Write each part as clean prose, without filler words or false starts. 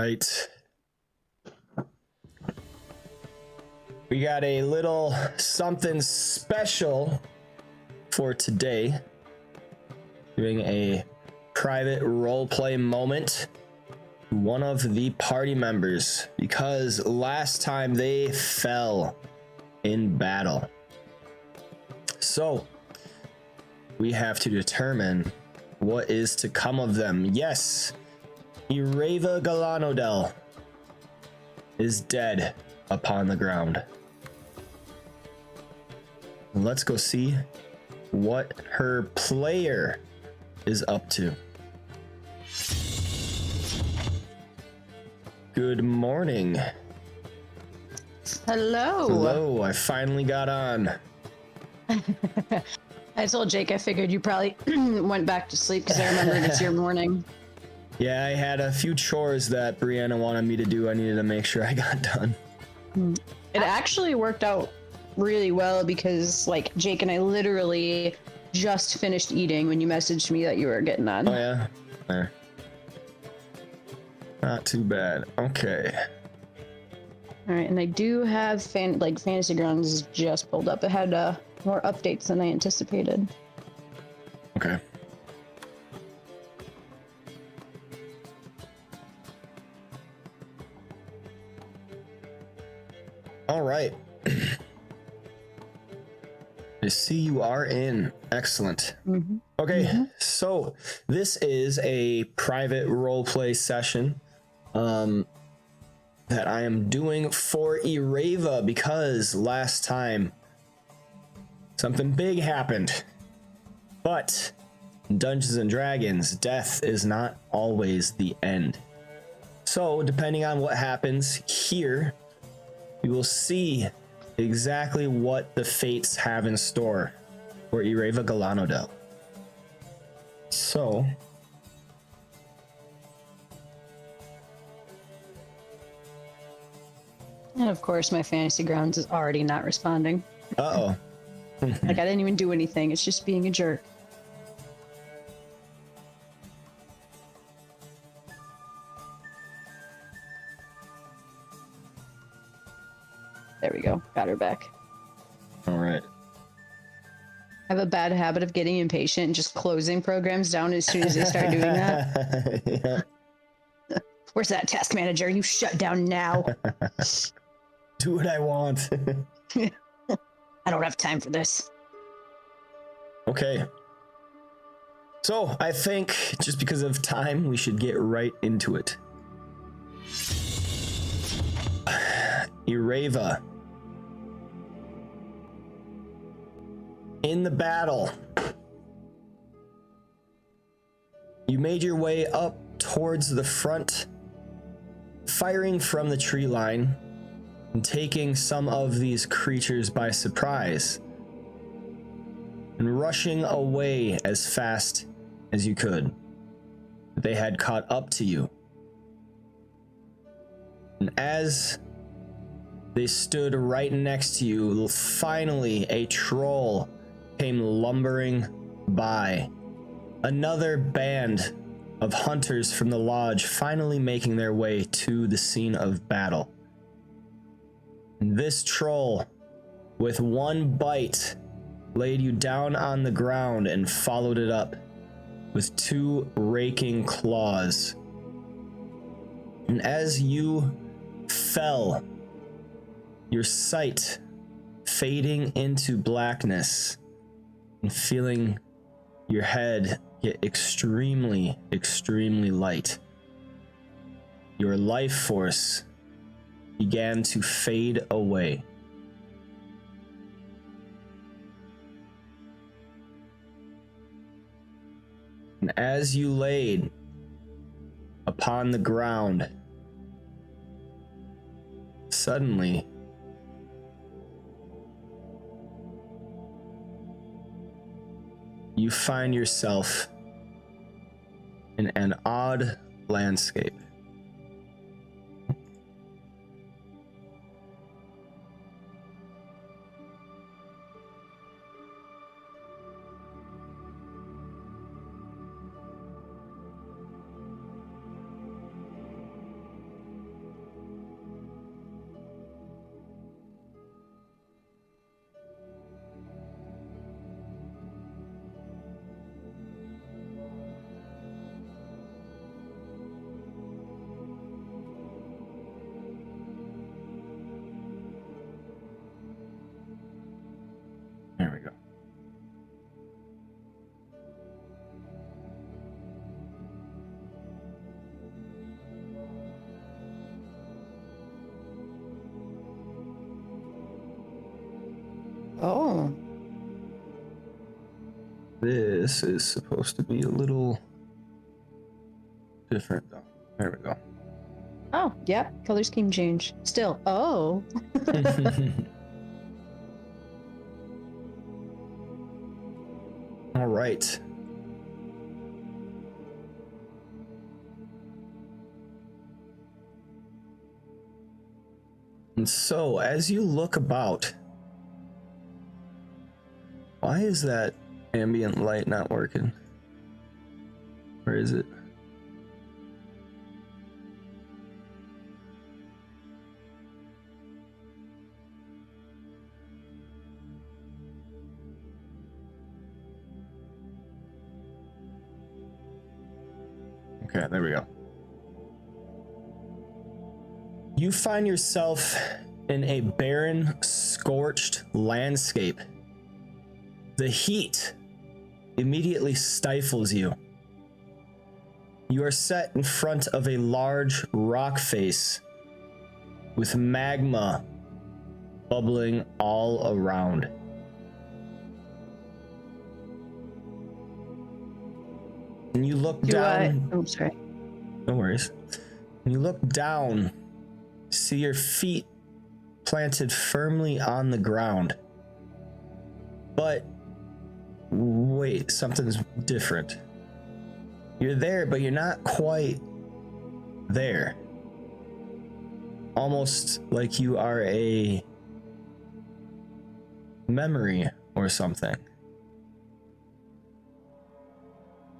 right. We got a little something special for today. Doing a private roleplay moment. One of the party members, because last time they fell in battle. So we have to determine what is to come of them. Yes, Yreva Galanodel is dead upon the ground. Let's go see what her player is up to. Good morning. Hello. Hello, I finally got on. I told Jake I figured you probably went back to sleep because I remembered it's your morning. Yeah, I had a few chores that Brianna wanted me to do. I needed to make sure I got done. It actually worked out really well because, like, Jake and I literally just finished eating when you messaged me that you were getting on. Oh, yeah? There. Not too bad. Okay. All right, and I do have Fantasy Grounds just pulled up. It had more updates than I anticipated. Okay. All right. I see you are in. Excellent. Mm-hmm. Okay, so this is a private roleplay session that I am doing for Yreva because last time something big happened. But in Dungeons and Dragons, death is not always the end. So depending on what happens here, we will see exactly what the fates have in store for Yreva Galanodel. So And of course, my Fantasy Grounds is already not responding. uh-oh. Like, I didn't even do anything. It's just being a jerk. There we go. Got her back. All right. I have a bad habit of getting impatient and just closing programs down as soon as they start doing that. Yeah. Where's that task manager? You shut down now. Do what I want. I don't have time for this. Okay. So I think just because of time, we should get right into it. Yreva. In the battle, you made your way up towards the front, firing from the tree line and taking some of these creatures by surprise and rushing away as fast as you could. They had caught up to you. And as they stood right next to you, finally a troll came lumbering by. Another band of hunters from the lodge finally making their way to the scene of battle. And this troll, with one bite, laid you down on the ground and followed it up with two raking claws. And as you fell, your sight fading into blackness and feeling your head get extremely, extremely light, your life force began to fade away. And as you laid upon the ground, suddenly you find yourself in an odd landscape. Oh. This is supposed to be a little different though. There we go. Oh, yep. Color scheme change. Still. Oh. All right. And so, as you look about, why is that ambient light not working? Where is it? Okay, there we go. You find yourself in a barren, scorched landscape. The heat immediately stifles you. You are set in front of a large rock face with magma bubbling all around. And you look down. Oh, sorry. No worries. When you look down, see your feet planted firmly on the ground. But wait, something's different. You're there, but you're not quite there. Almost like you are a memory or something.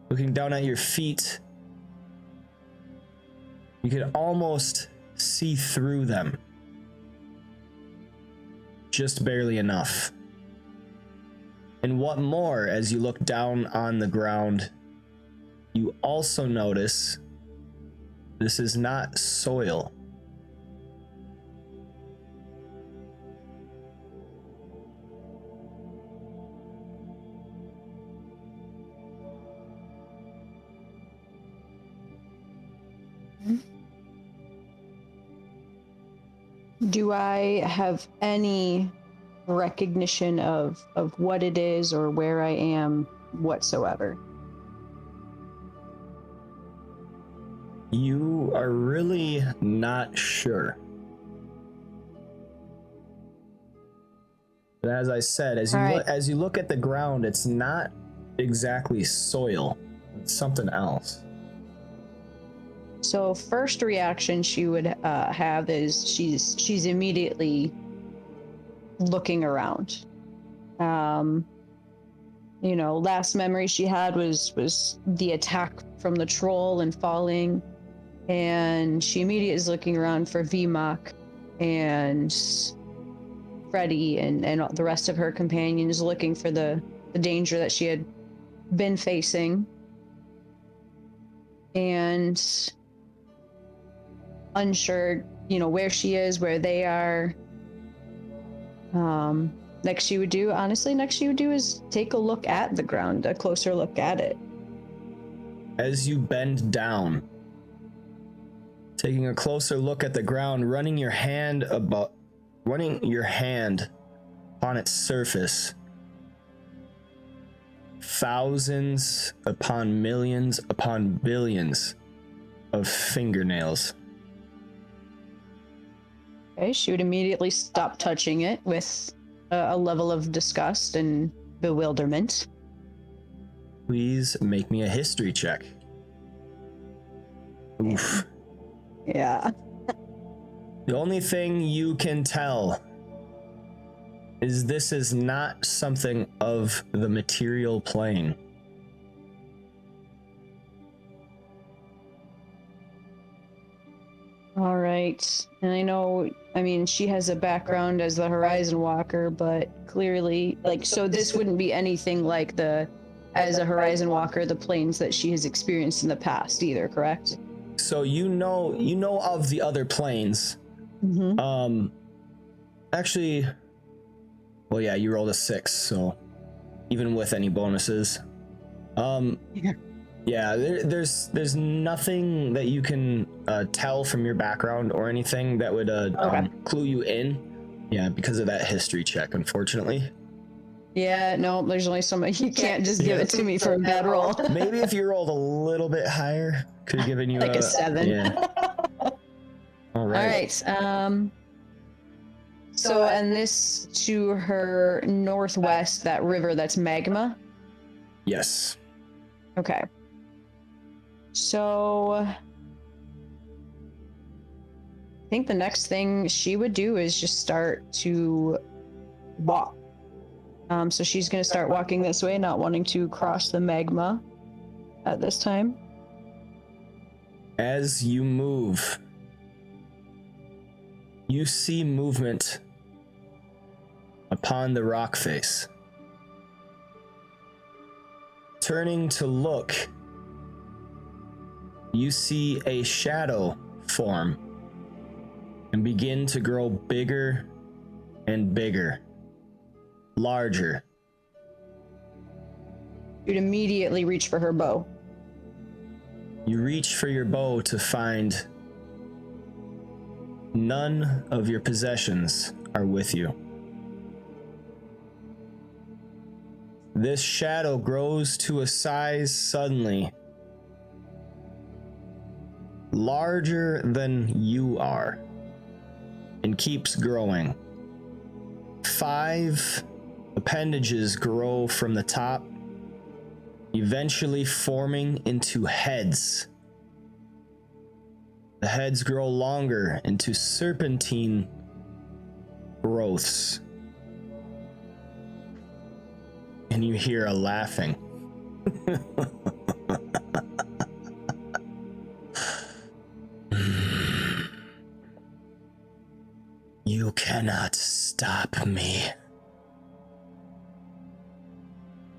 Looking down at your feet, you can almost see through them. Just barely enough. And what more, as you look down on the ground, you also notice this is not soil. Do I have any recognition of what it is or where I am whatsoever? You are really not sure. But as I said, as you look at the ground, it's not exactly soil. It's something else. So first reaction she would have is she's immediately looking around. Last memory she had was the attack from the troll and falling, and she immediately is looking around for VMOC and Freddy and the rest of her companions, looking for the danger that she had been facing, and unsure, where she is, where they are. Next she would do is take a look at the ground, a closer look at it. As you bend down, taking a closer look at the ground, running your hand on its surface, thousands upon millions upon billions of fingernails. Okay, she would immediately stop touching it with a level of disgust and bewilderment. Please make me a history check. Oof. Yeah. The only thing you can tell is this is not something of the material plane. All right. And I mean, she has a background as the Horizon Walker, but clearly, so this wouldn't be anything like as a Horizon Walker, the planes that she has experienced in the past either, correct? So you know of the other planes. Mm-hmm. Actually, well, yeah, you rolled a 6, so even with any bonuses. Yeah, there's nothing that you can tell from your background or anything that would clue you in. Yeah, because of that history check, unfortunately. Yeah, no, there's only so much. You can't just give it to me for a bad roll. Maybe if you rolled a little bit higher, could have given you Like a 7. Yeah. All right. All right. So, and this to her northwest, that river that's magma. Yes. Okay. So, I think the next thing she would do is just start to walk. So she's going to start walking this way, not wanting to cross the magma at this time. As you move, you see movement upon the rock face. Turning to look, you see a shadow form and begin to grow bigger and bigger, larger. You'd immediately reach for her bow. You reach for your bow to find none of your possessions are with you. This shadow grows to a size suddenly larger than you are and keeps growing. 5 appendages grow from the top, eventually forming into heads. The heads grow longer into serpentine growths. And you hear a laughing. You cannot stop me.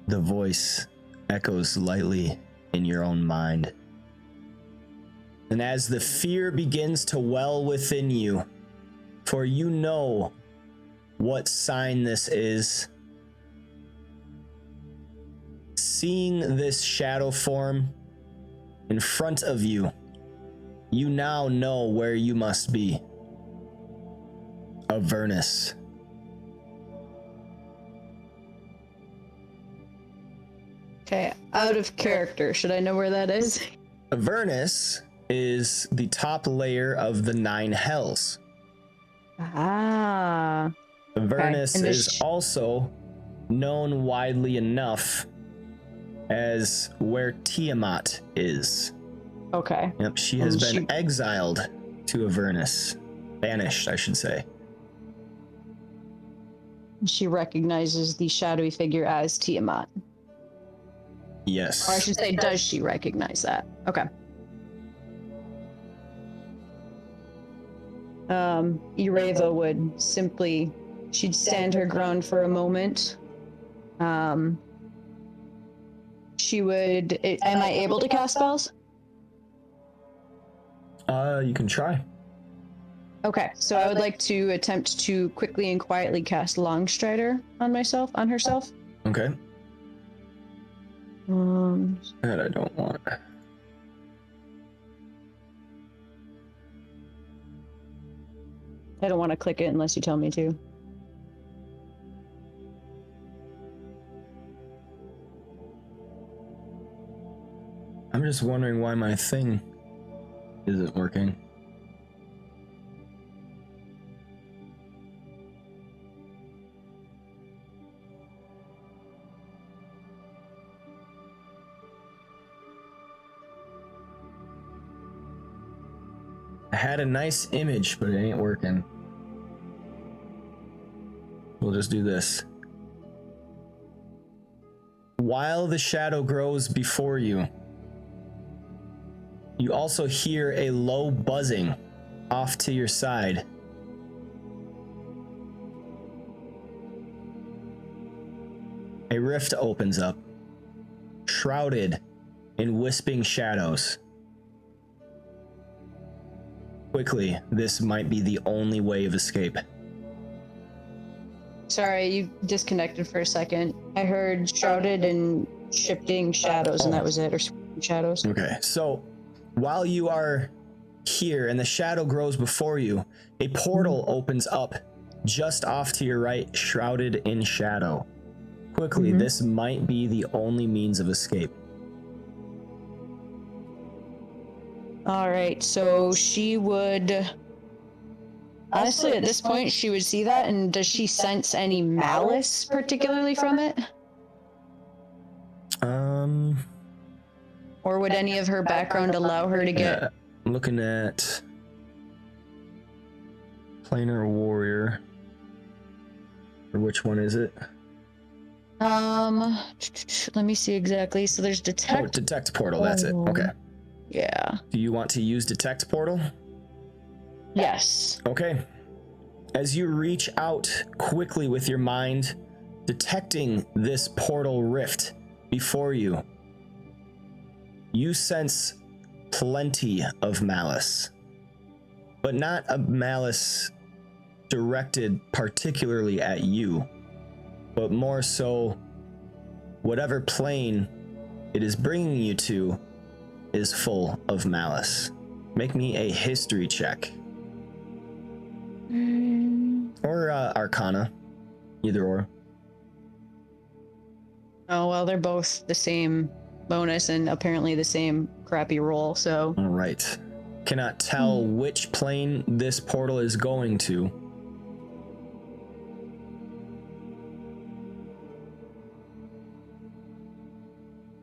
The voice echoes lightly in your own mind. And as the fear begins to well within you, for you know what sign this is, seeing this shadow form in front of you, you now know where you must be. Avernus. Okay, out of character. Should I know where that is? Avernus is the top layer of the 9 hells. Ah. Avernus Okay. is also known widely enough as where Tiamat is. Okay. Yep, she has been exiled to Avernus. Banished, I should say. She recognizes the shadowy figure as Tiamat. Yes. Or I should say, does she recognize that? Okay. Yreva would simply, she'd stand her ground for a moment. She would, am I able to cast spells? You can try. Okay, so I would like to attempt to quickly and quietly cast Longstrider on herself. Okay. That I don't want. I don't want to click it unless you tell me to. I'm just wondering why my thing isn't working. I had a nice image, but it ain't working. We'll just do this. While the shadow grows before you, you also hear a low buzzing off to your side. A rift opens up, shrouded in wisping shadows. Quickly, this might be the only way of escape. Sorry, you disconnected for a second. I heard shrouded and shifting shadows, and that was it, or shadows. Okay, so while you are here and the shadow grows before you, a portal opens up just off to your right, shrouded in shadow. quickly, this might be the only means of escape. All right, so she would... Honestly, at this point, she would see that, and does she sense any malice particularly from it? Or would any of her background allow her to get... Yeah, I'm looking at Planar Warrior. Or which one is it? Let me see exactly. So there's Detect... Oh, Detect Portal, that's it. Okay. Yeah. Do you want to use Detect Portal? Yes. Okay. As you reach out quickly with your mind, detecting this portal rift before you, you sense plenty of malice, but not a malice directed particularly at you, but more so whatever plane it is bringing you to is full of malice. Make me a history check. Or Arcana, either or. Oh, well, they're both the same bonus and apparently the same crappy roll, so... All right. Cannot tell which plane this portal is going to.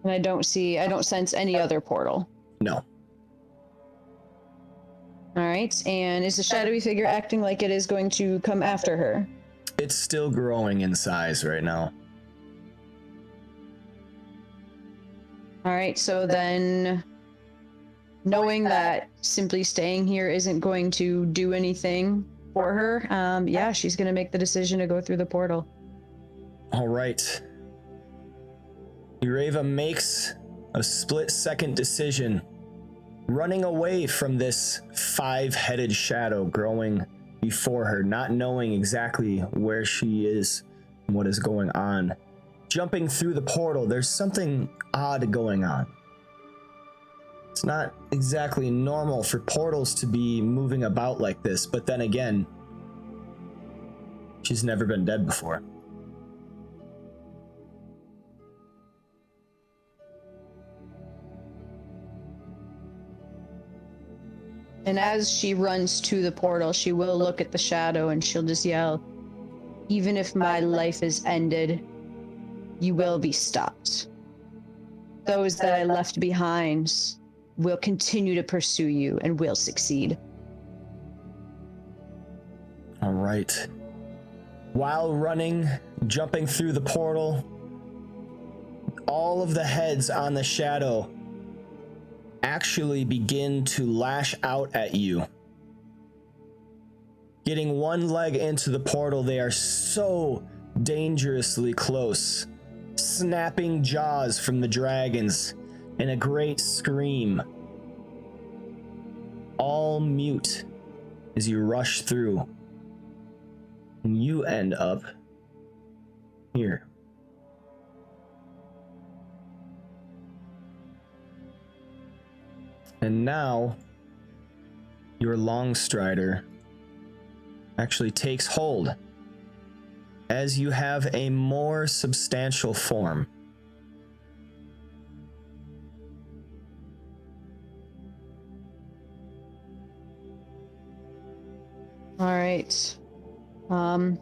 And I don't sense any other portal. No. All right, and is the shadowy figure acting like it is going to come after her? It's still growing in size right now. All right, so then, knowing that simply staying here isn't going to do anything for her, yeah, she's going to make the decision to go through the portal. All right. Yreva makes a split-second decision, running away from this five-headed shadow growing before her, not knowing exactly where she is and what is going on. Jumping through the portal, there's something odd going on. It's not exactly normal for portals to be moving about like this, but then again, she's never been dead before. And as she runs to the portal, she will look at the shadow and she'll just yell, "Even if my life is ended, you will be stopped. Those that I left behind will continue to pursue you and will succeed." All right. While running, jumping through the portal, all of the heads on the shadow actually begin to lash out at you. Getting one leg into the portal, they are so dangerously close. Snapping jaws from the dragons and a great scream. All mute as you rush through. And you end up here. And now, your Longstrider actually takes hold as you have a more substantial form. All right. Am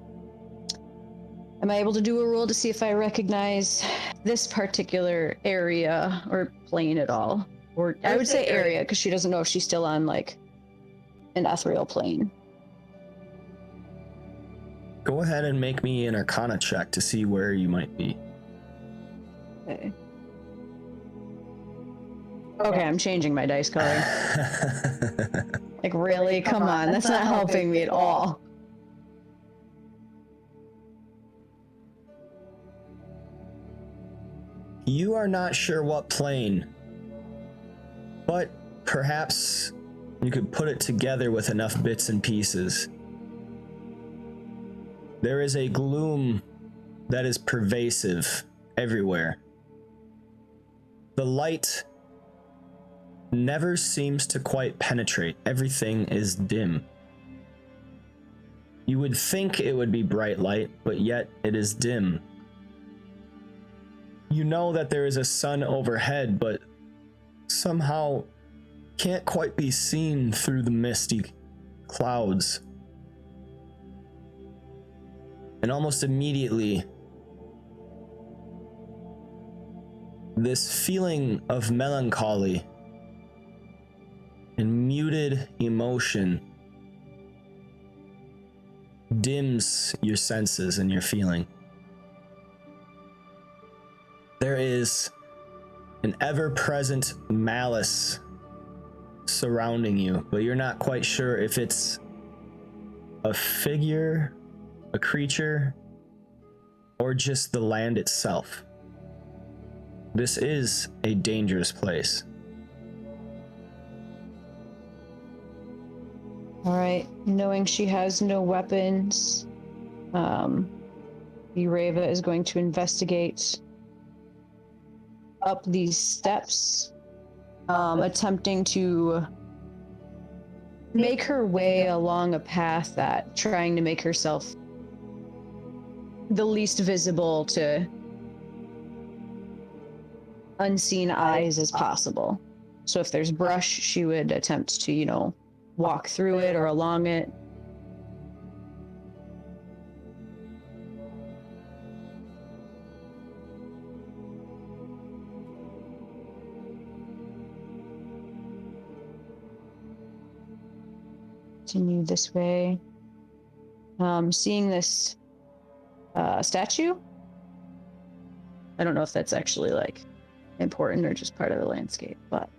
I able to do a roll to see if I recognize this particular area or plane at all? Or I would say area, because she doesn't know if she's still on, like, an ethereal plane. Go ahead and make me an Arcana check to see where you might be. Okay. Okay, I'm changing my dice color. Like, really? Come on, that's not helping me at all. You are not sure what plane, but perhaps you could put it together with enough bits and pieces. There is a gloom that is pervasive everywhere. The light never seems to quite penetrate. Everything is dim. You would think it would be bright light, but yet it is dim. You know that there is a sun overhead, but somehow can't quite be seen through the misty clouds. And almost immediately, this feeling of melancholy and muted emotion dims your senses and your feeling. There is an ever-present malice surrounding you, but you're not quite sure if it's a figure, a creature, or just the land itself. This is a dangerous place. All right, knowing she has no weapons, Yreva is going to investigate up these steps, attempting to make her way along a path that trying to make herself the least visible to unseen eyes as possible. So if there's brush, she would attempt to, walk through it or along it. Continue this way. Seeing this statue. I don't know if that's actually like important or just part of the landscape, but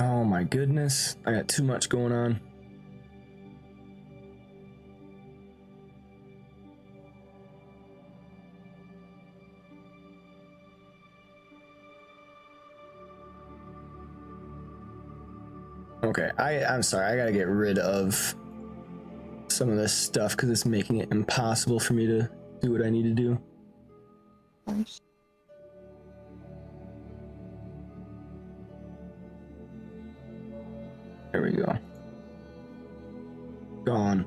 Oh my goodness, I got too much going on. Okay, I'm sorry, I gotta get rid of some of this stuff because it's making it impossible for me to do what I need to do. There we go. Gone.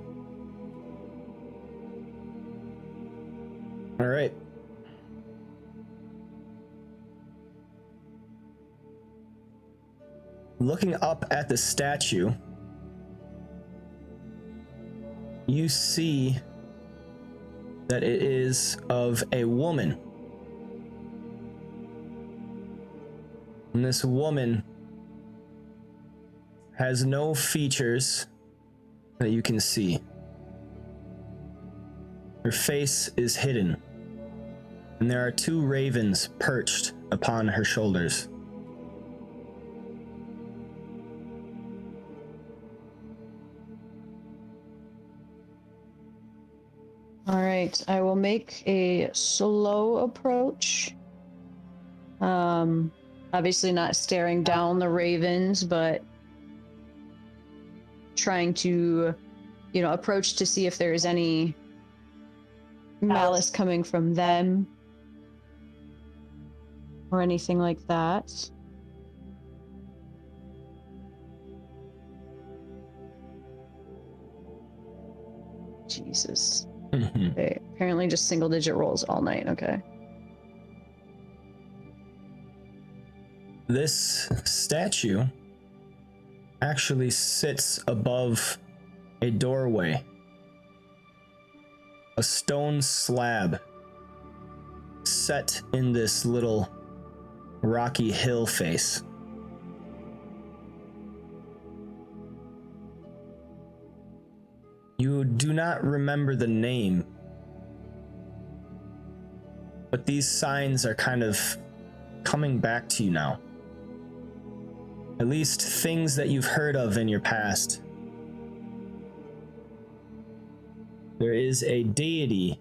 All right. Looking up at the statue, you see that it is of a woman. And this woman has no features that you can see. Her face is hidden, and there are two ravens perched upon her shoulders. all right, I will make a slow approach. Obviously not staring down the ravens, but trying to, approach to see if there's any malice coming from them or anything like that. Jesus. Okay, apparently just single digit rolls all night. Okay. This statue actually sits above a doorway, a stone slab set in this little rocky hill face. You do not remember the name, but these signs are kind of coming back to you now. At least things that you've heard of in your past. There is a deity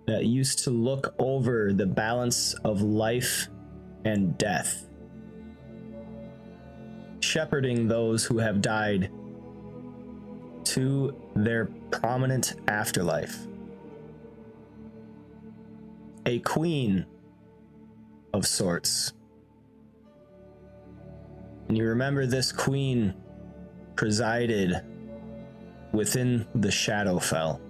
that used to look over the balance of life and death. shepherding those who have died to their prominent afterlife. A queen of sorts. And you remember this queen presided within the Shadowfell.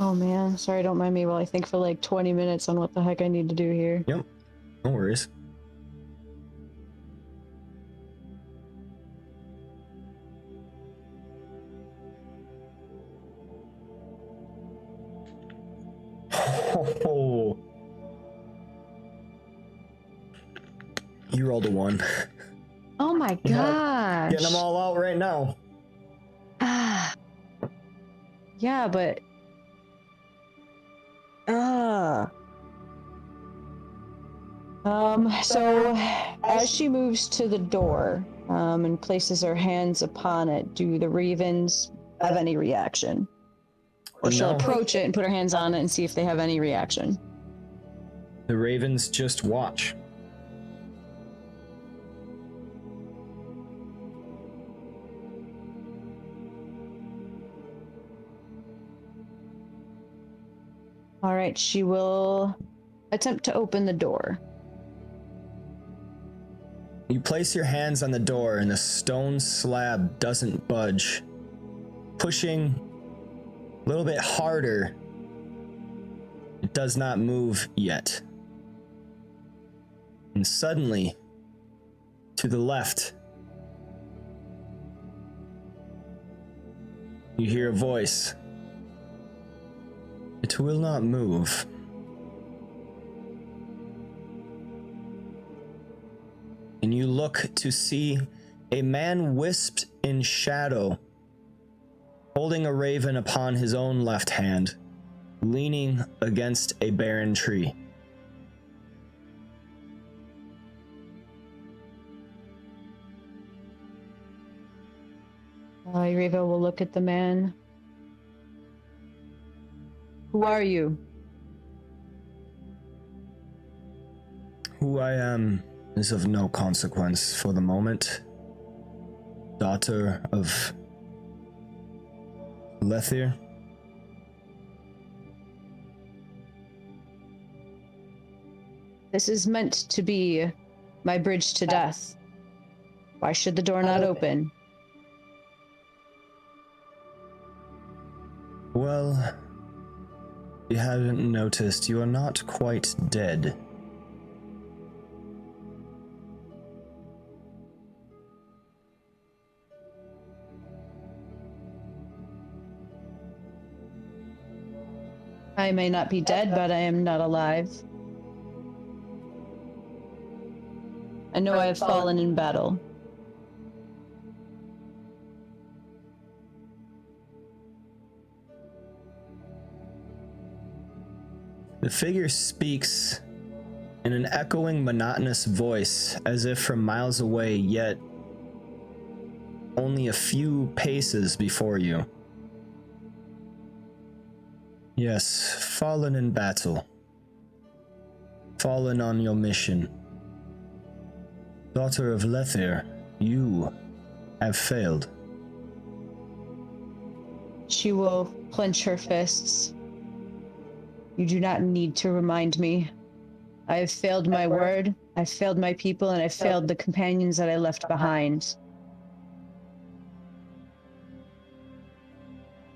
Oh man, sorry, don't mind me while I think for like 20 minutes on what the heck I need to do here. Yep, no worries. Oh, you rolled a 1. Oh my gosh. Getting them all out right now. Ah. Yeah, but so as she moves to the door, and places her hands upon it, do the ravens have any reaction? Or she'll No. approach it and put her hands on it and see if they have any reaction. The ravens just watch. All right, she will attempt to open the door. You place your hands on the door and the stone slab doesn't budge. Pushing a little bit harder, it does not move yet. And suddenly, to the left, you hear a voice. It will not move. And you look to see a man wisped in shadow, holding a raven upon his own left hand, leaning against a barren tree. Yreva will look at the man. Who are you? Who I am is of no consequence for the moment. Daughter of Lethir. This is meant to be my bridge to death. Why should the door not open? Well, you haven't noticed, you are not quite dead. I may not be dead, but I am not alive. I know I have fallen in battle. The figure speaks in an echoing, monotonous voice, as if from miles away, yet only a few paces before you. Yes, fallen in battle. Fallen on your mission. Daughter of Lethir, you have failed. She will clench her fists. You do not need to remind me. I have failed my word, I failed my people, and I failed the companions that I left behind.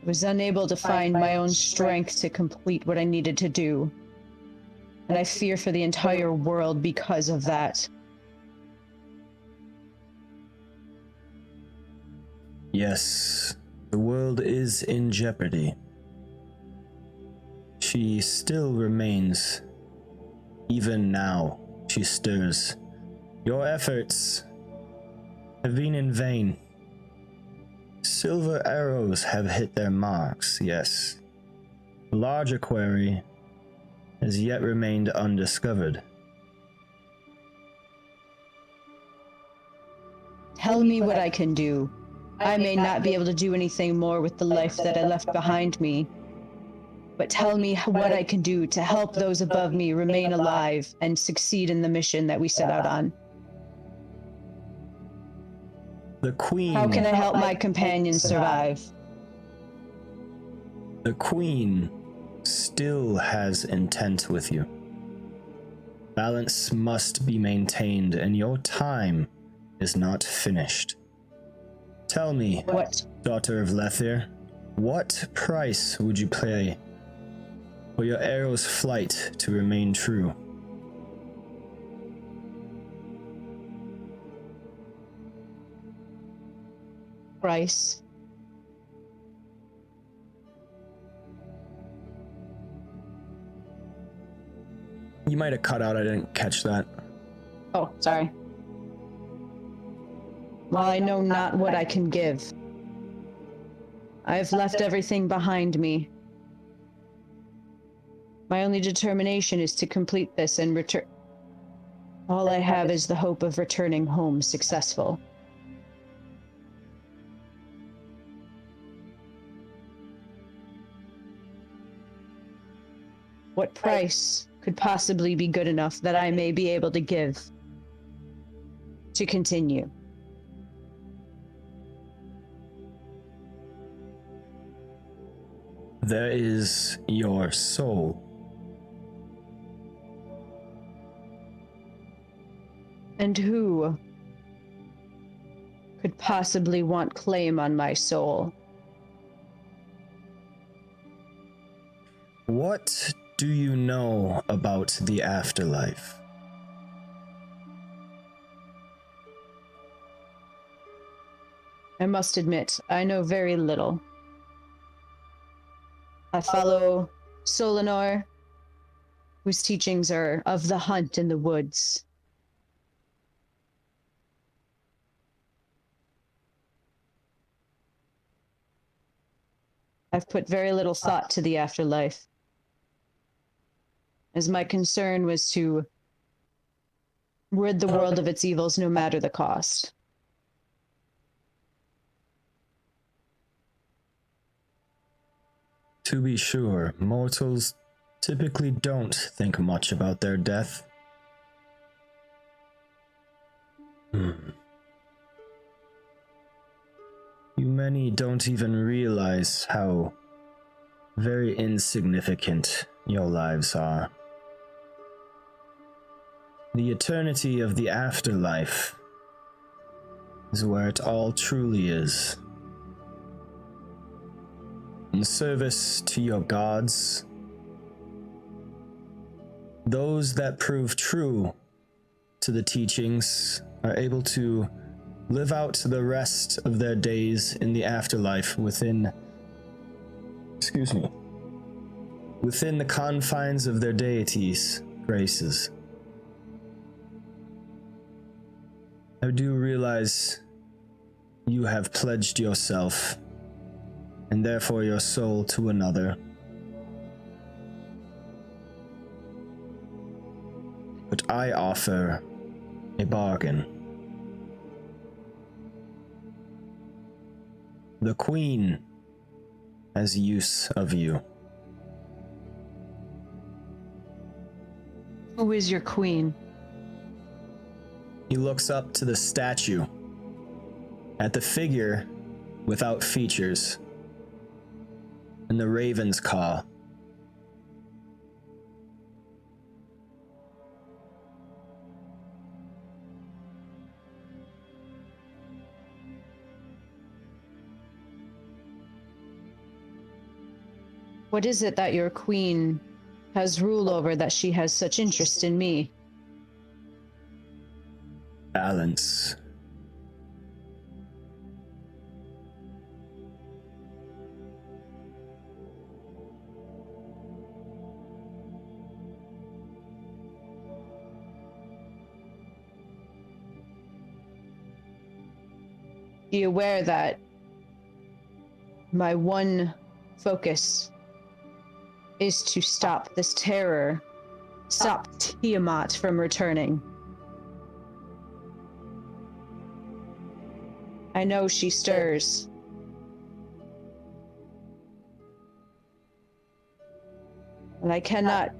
I was unable to find my own strength to complete what I needed to do. And I fear for the entire world because of that. Yes, the world is in jeopardy. She still remains. Even now, she stirs. Your efforts have been in vain. Silver arrows have hit their marks, yes. A larger quarry has yet remained undiscovered. Tell me what I can do. I may not be able to do anything more with the life that I left behind me, but tell me what I can do to help those above me remain alive and succeed in the mission that we set out on. The Queen. How can I help my companions survive? The Queen still has intent with you. Balance must be maintained, and your time is not finished. Tell me, What? daughter of Lethir, what price would you pay for your arrow's flight to remain true? Price. You might have cut out, I didn't catch that. Oh, sorry. While I know not what I can give, I've left everything behind me. My only determination is to complete this and return. All I have is the hope of returning home successful. What price could possibly be good enough that I may be able to give to continue? There is your soul. And who could possibly want claim on my soul? What do you know about the afterlife? I must admit, I know very little. I follow Solanor, whose teachings are of the hunt in the woods. I've put very little thought to the afterlife, as my concern was to rid the world of its evils no matter the cost. To be sure, mortals typically don't think much about their death. You many don't even realize how very insignificant your lives are. The eternity of the afterlife is where it all truly is. In service to your gods, those that prove true to the teachings are able to live out the rest of their days in the afterlife within the confines of their deities' graces. I do realize you have pledged yourself and therefore your soul to another. But I offer a bargain. The Queen has use of you. Who is your queen? He looks up to the statue, at the figure without features, and the raven's caw. What is it that your queen has rule over that she has such interest in me? Balance. Be aware that my one focus is to stop this terror, stop Tiamat from returning. I know she stirs. And I cannot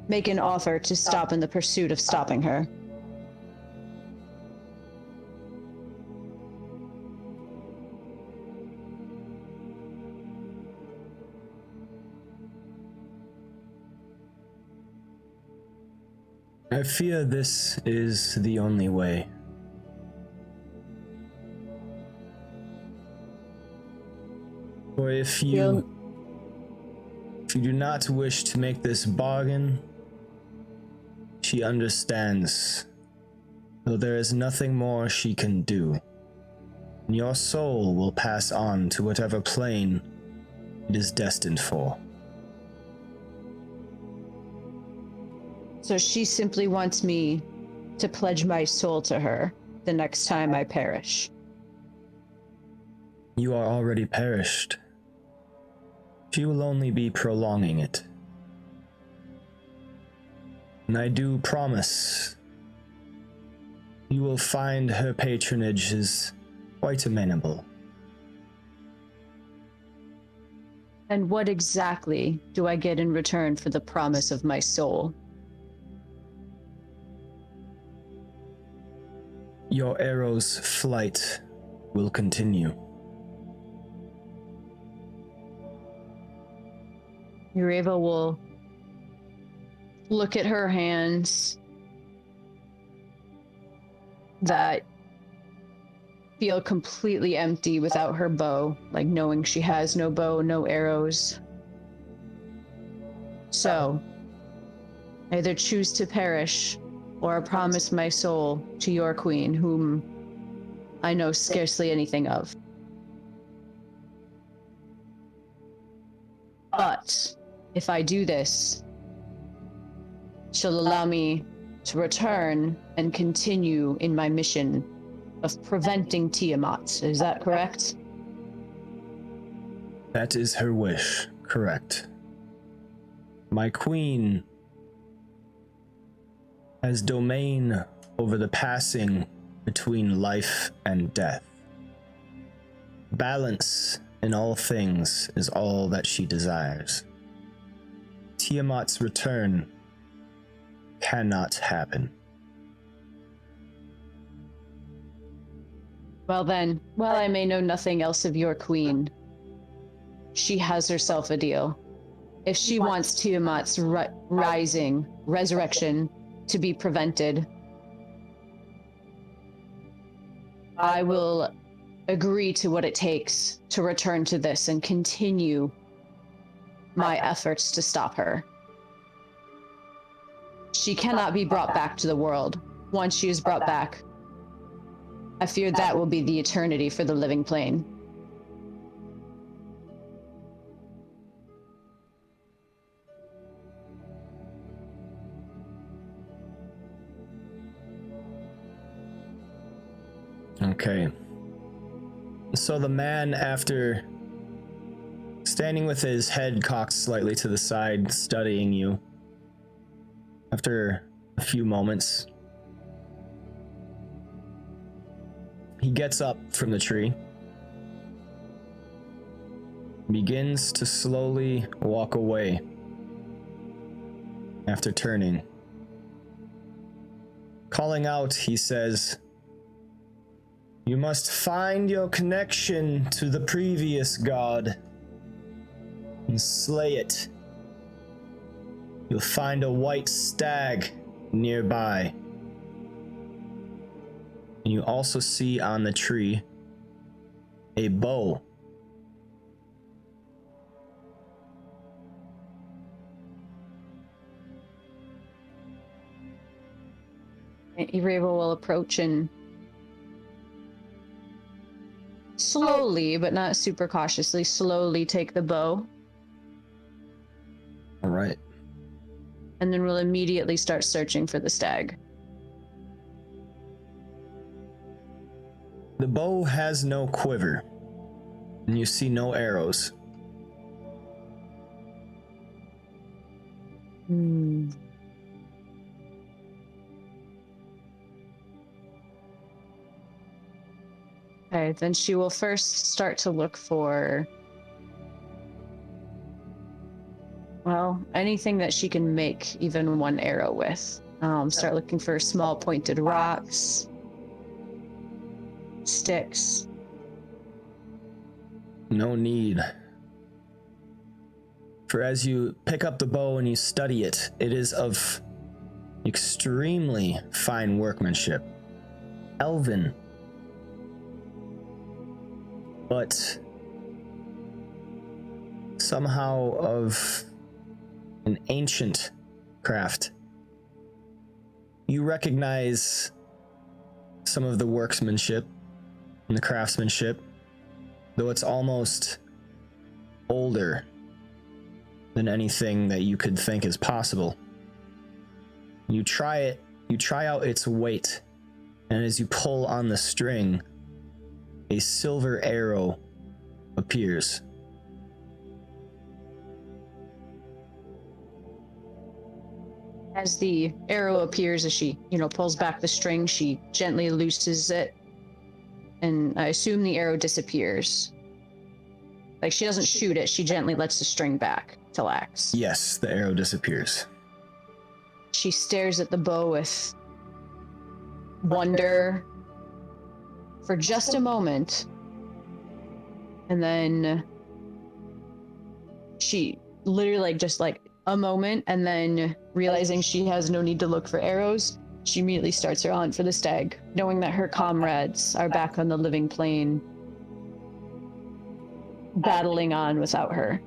make an offer to stop in the pursuit of stopping her. I fear this is the only way. For if you do not wish to make this bargain, she understands, though there is nothing more she can do. And your soul will pass on to whatever plane it is destined for. So she simply wants me to pledge my soul to her the next time I perish. You are already perished. She will only be prolonging it. And I do promise you will find her patronage is quite amenable. And what exactly do I get in return for the promise of my soul? Your arrow's flight will continue. Yreva will look at her hands that feel completely empty without her bow, like knowing she has no bow, no arrows. So, either choose to perish or promise my soul to your queen, whom I know scarcely anything of. But if I do this, she'll allow me to return and continue in my mission of preventing Tiamat. Is that correct? That is her wish, correct. My queen has domain over the passing between life and death. Balance in all things is all that she desires. Tiamat's return cannot happen. Well then, while I may know nothing else of your queen, she has herself a deal. If she wants Tiamat's resurrection to be prevented, I will agree to what it takes to return to this and continue my efforts to stop her. She cannot be brought back to the world. Once she is brought back, I fear that will be the eternity for the living plane. Okay. So the man, after standing with his head cocked slightly to the side, studying you, after a few moments, he gets up from the tree, begins to slowly walk away after turning. Calling out, he says, "You must find your connection to the previous god and slay it. You'll find a white stag nearby. And you also see on the tree a bow. Yreva will approach and slowly, but not super cautiously, slowly take the bow. All right. And then we'll immediately start searching for the stag. The bow has no quiver, and you see no arrows. Hmm. Okay, then she will first start to look for, well, anything that she can make even one arrow with. Start looking for small pointed rocks, sticks. No need. For as you pick up the bow and you study it, it is of extremely fine workmanship. Elven. But somehow of an ancient craft. You recognize some of the workmanship and the craftsmanship, though it's almost older than anything that you could think is possible. You try out its weight, and as you pull on the string, a silver arrow appears. As the arrow appears, as she, pulls back the string, she gently looses it, and I assume the arrow disappears. Like, she doesn't shoot it, she gently lets the string back to lax. Yes, the arrow disappears. She stares at the bow with wonder for just a moment, and then she literally just a moment, and then realizing she has no need to look for arrows, she immediately starts her hunt for the stag, knowing that her comrades are back on the living plane, battling on without her.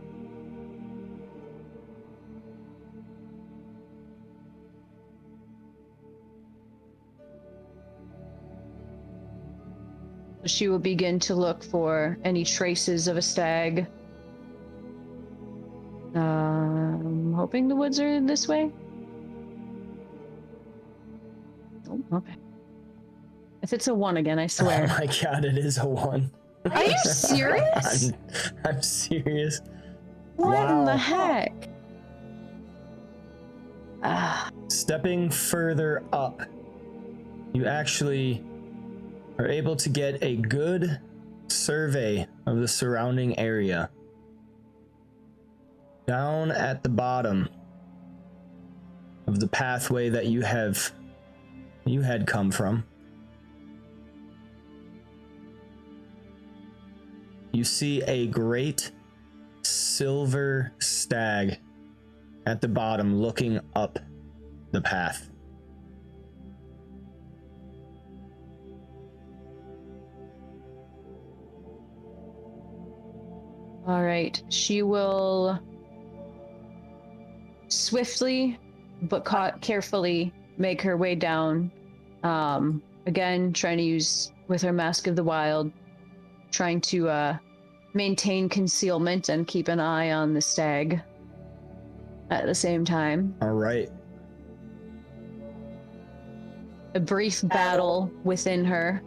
She will begin to look for any traces of a stag. I'm hoping the woods are this way. Oh, okay. If it's a 1 again, I swear. Oh my god, it is a 1. Are you serious? I'm serious. What in Wow. the heck? Stepping further up, you actually are able to get a good survey of the surrounding area. Down at the bottom of the pathway that you had come from, you see a great silver stag at the bottom looking up the path. All right, she will swiftly but carefully make her way down. Again, trying to use with her Mask of the Wild, trying to maintain concealment and keep an eye on the stag at the same time. All right. A brief battle within her,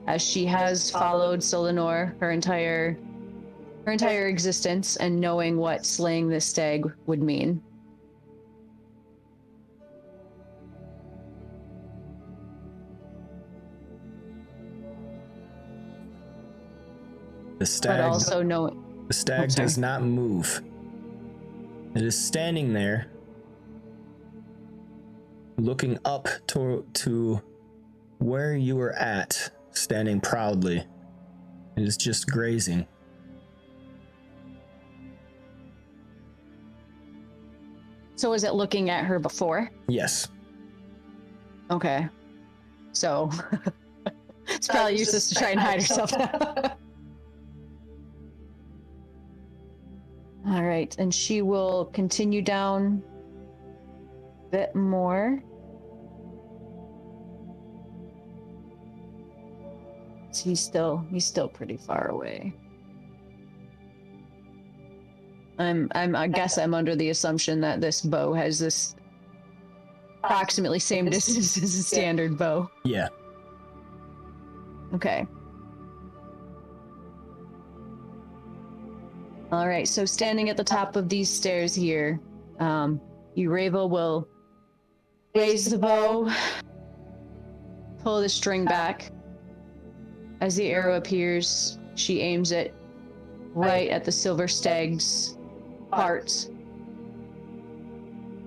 as she has followed Solanor her entire existence, and knowing what slaying this stag would mean. The stag, But also the stag does not move. It is standing there, looking up to where you were at, standing proudly. It is just grazing. So is it looking at her before? Yes. Okay. So it's probably useless to try and hide herself now. All right, and she will continue down a bit more. He's still pretty far away. I guess I'm under the assumption that this bow has this approximately same distance as a standard bow. Yeah. Okay. All right, so standing at the top of these stairs here, Yreva will raise the bow, pull the string back. As the arrow appears, she aims it right at the silver stag's heart.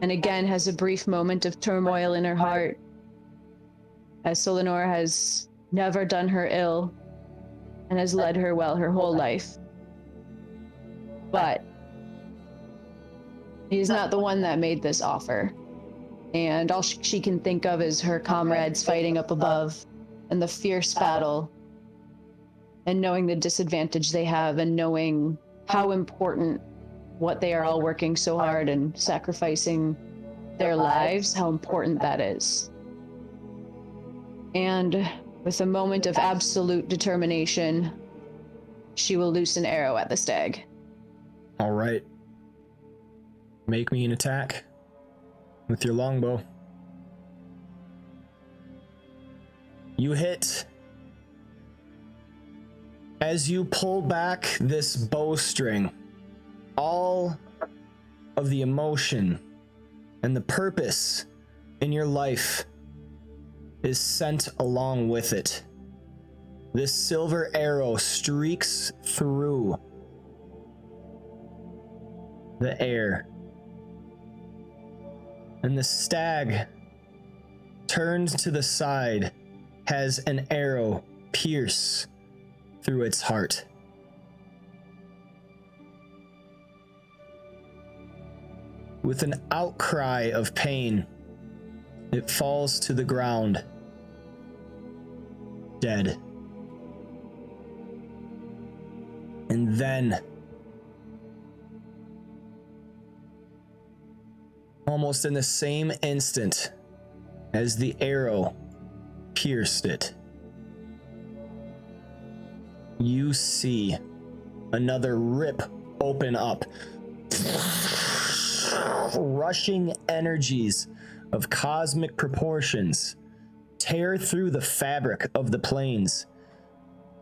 And again has a brief moment of turmoil in her heart, as Solanor has never done her ill and has led her well her whole life. But he is not the one that made this offer. And all she can think of is her comrades fighting up above and the fierce battle, and knowing the disadvantage they have, and knowing how important what they are all working so hard and sacrificing their lives, how important that is. And with a moment of absolute determination, she will loose an arrow at the stag. All right. Make me an attack with your longbow. You hit. As you pull back this bowstring, all of the emotion and the purpose in your life is sent along with it. This silver arrow streaks through the air, and the stag, turned to the side, has an arrow pierce through its heart. With an outcry of pain, it falls to the ground, dead. And then, almost in the same instant as the arrow pierced it, you see another rip open up. Rushing energies of cosmic proportions tear through the fabric of the planes.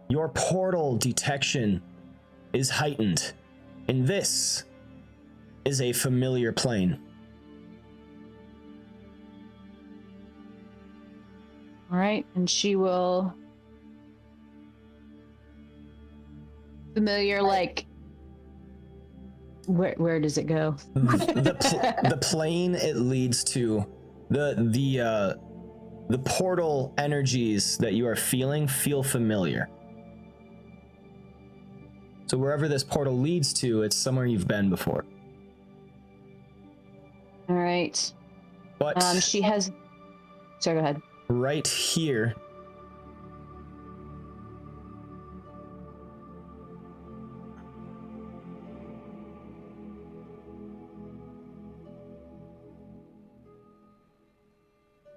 Your portal detection is heightened, and this is a familiar plane. All right, and she will familiar, like, where does it go? The plane it leads to, the portal energies that you are feeling feel familiar. So wherever this portal leads to, it's somewhere you've been before. All right. But she has. Sorry, go ahead. Right here,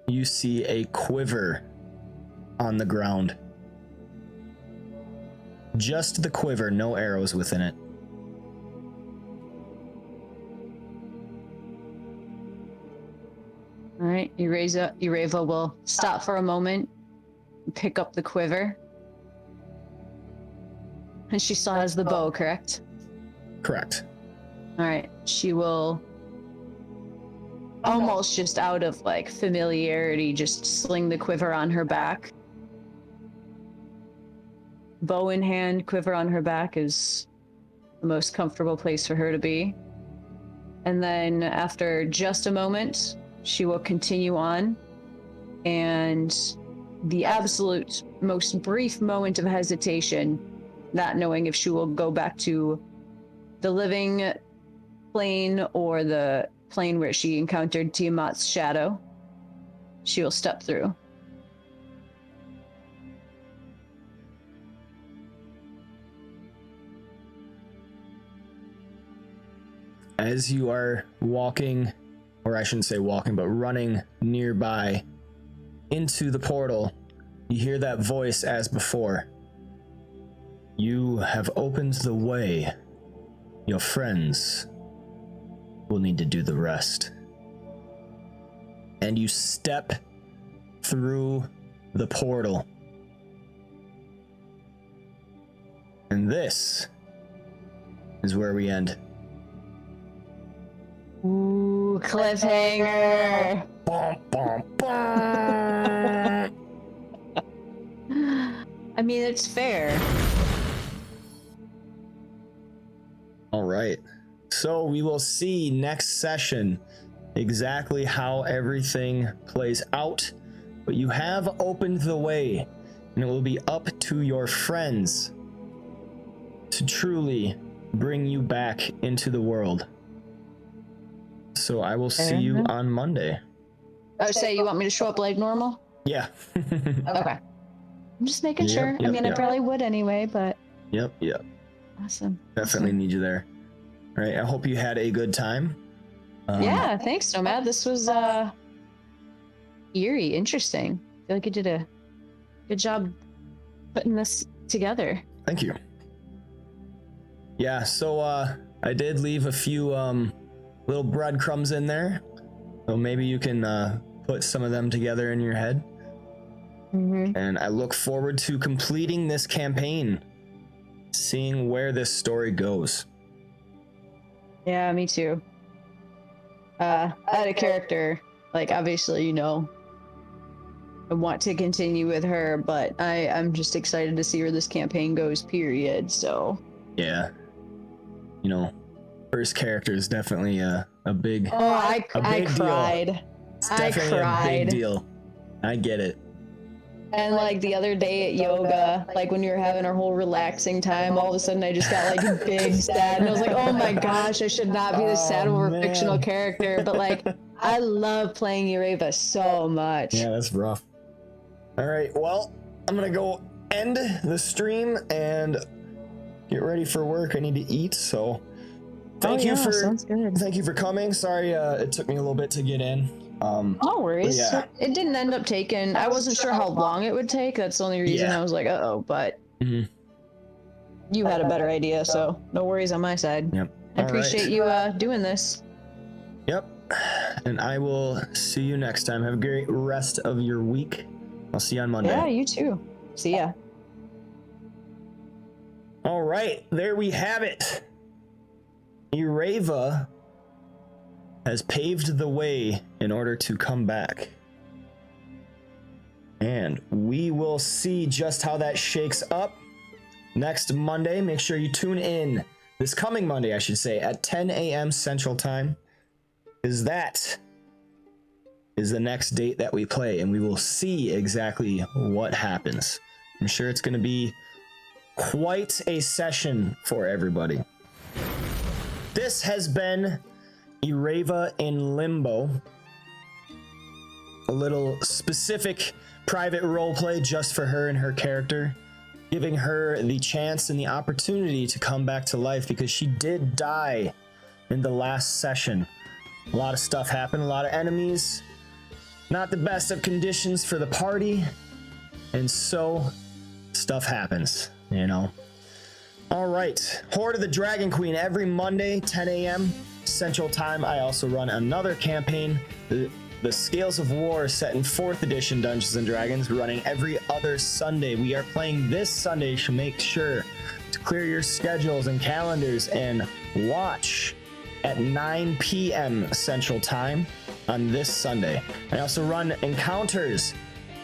you see a quiver on the ground. Just the quiver, no arrows within it. All right, Yreva will stop for a moment, pick up the quiver. And she still has the bow, correct? Correct. All right, she will, almost just out of like familiarity, just sling the quiver on her back. Bow in hand, quiver on her back is the most comfortable place for her to be. And then after just a moment, she will continue on, and the absolute most brief moment of hesitation, not knowing if she will go back to the living plane or the plane where she encountered Tiamat's shadow, she will step through. As you are walking, or I shouldn't say walking, but running nearby into the portal, you hear that voice as before. You have opened the way. Your friends will need to do the rest. And you step through the portal. And this is where we end. Ooh. Ooh, cliffhanger. Bum, bum, bum. I mean, it's fair. All right. So we will see next session exactly how everything plays out. But you have opened the way, and it will be up to your friends to truly bring you back into the world. So I will see you on Monday. Oh, so you want me to show up like normal? Yeah. Okay. I'm just making sure. I mean, I probably would anyway, but. Yep. Awesome. Definitely need you there. All right. I hope you had a good time. Yeah, thanks, tNomad. This was eerie, interesting. I feel like you did a good job putting this together. Thank you. Yeah, so I did leave a few little breadcrumbs in there. So maybe you can put some of them together in your head. Mm-hmm. And I look forward to completing this campaign, seeing where this story goes. Yeah, me too. I had a character, like, obviously, you know, I want to continue with her, but I'm just excited to see where this campaign goes, period, so. Yeah. You know, first character is definitely a big, oh, I cried. Deal. It's definitely a big deal. I get it. And like the other day at yoga, like when you were having our whole relaxing time, all of a sudden I just got like big sad, and I was like, oh my gosh, I should not be this sad over a fictional character, but like I love playing Yreva so much. Yeah, that's rough. All right, well, I'm gonna go end the stream and get ready for work. I need to eat, so thank you for coming. Sorry, it took me a little bit to get in. No worries. Yeah. It didn't end up taking. I wasn't sure how long it would take. That's the only reason I was like, uh-oh, but you had a better idea, so no worries on my side. Yep. I appreciate you doing this. Yep. And I will see you next time. Have a great rest of your week. I'll see you on Monday. Yeah, you too. See ya. All right, there we have it. Yreva has paved the way in order to come back. And we will see just how that shakes up next Monday. Make sure you tune in this coming Monday, I should say, at 10 a.m. Central Time, because that is the next date that we play, and we will see exactly what happens. I'm sure it's going to be quite a session for everybody. This has been Yreva in Limbo, a little specific private roleplay just for her and her character, giving her the chance and the opportunity to come back to life, because she did die in the last session. A lot of stuff happened, a lot of enemies, not the best of conditions for the party, and so stuff happens, you know. All right, Hoard of the Dragon Queen every Monday, 10 a.m. Central Time. I also run another campaign, the Scales of War, set in 4th edition Dungeons & Dragons, running every other Sunday. We are playing this Sunday, so make sure to clear your schedules and calendars and watch at 9 p.m. Central Time on this Sunday. I also run Encounters,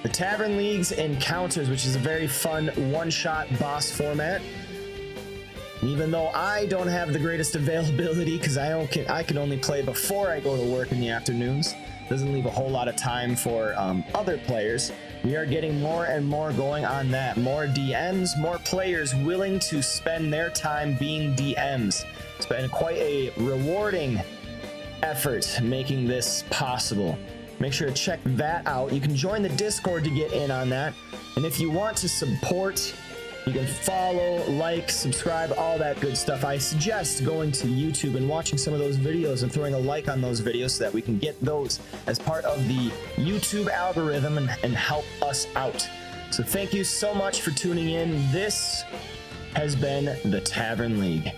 the Tavern League's Encounters, which is a very fun one-shot boss format. Even though I don't have the greatest availability, because I can only play before I go to work in the afternoons, doesn't leave a whole lot of time for other players. We are getting more and more going on that. More DMs, more players willing to spend their time being DMs. It's been quite a rewarding effort making this possible. Make sure to check that out. You can join the Discord to get in on that. And if you want to support, you can follow, like, subscribe, all that good stuff. I suggest going to YouTube and watching some of those videos and throwing a like on those videos so that we can get those as part of the YouTube algorithm and help us out. So thank you so much for tuning in. This has been the Tavern League.